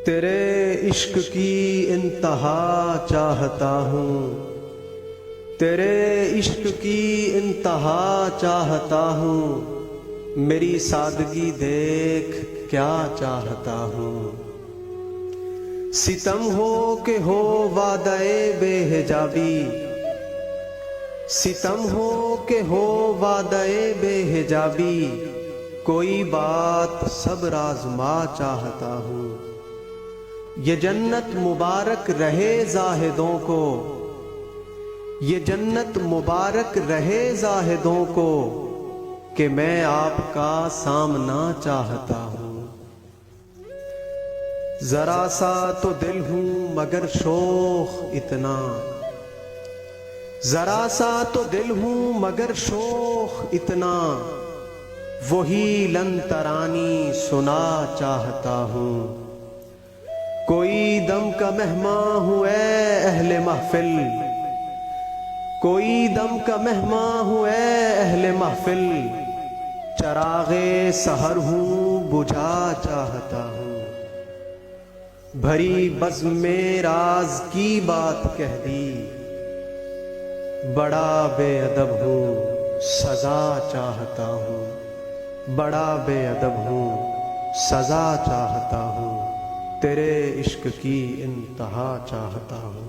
تیرے عشق کی انتہا چاہتا ہوں، تیرے عشق کی انتہا چاہتا ہوں، میری سادگی دیکھ کیا چاہتا ہوں۔ ستم ہو کہ ہو وعدہ بے حجابی، ستم ہو کہ ہو وعدہ بے حجابی، کوئی بات صبر آزما چاہتا ہوں۔ یہ جنت مبارک رہے زاہدوں کو، یہ جنت مبارک رہے زاہدوں کو، کہ میں آپ کا سامنا چاہتا ہوں۔ ذرا سا تو دل ہوں مگر شوخ اتنا، ذرا سا تو دل ہوں مگر شوخ اتنا، وہی لن ترانی سنا چاہتا ہوں۔ کوئی دم کا مہماں ہوں اے اہل محفل، کوئی دم کا مہماں ہوں اے اہل محفل، چراغ سحر ہوں بجھا چاہتا ہوں۔ بھری بزم میں راز کی بات کہہ دی، بڑا بے ادب ہوں سزا چاہتا ہوں، بڑا بے ادب ہوں سزا چاہتا ہوں، تیرے عشق کی انتہا چاہتا ہوں۔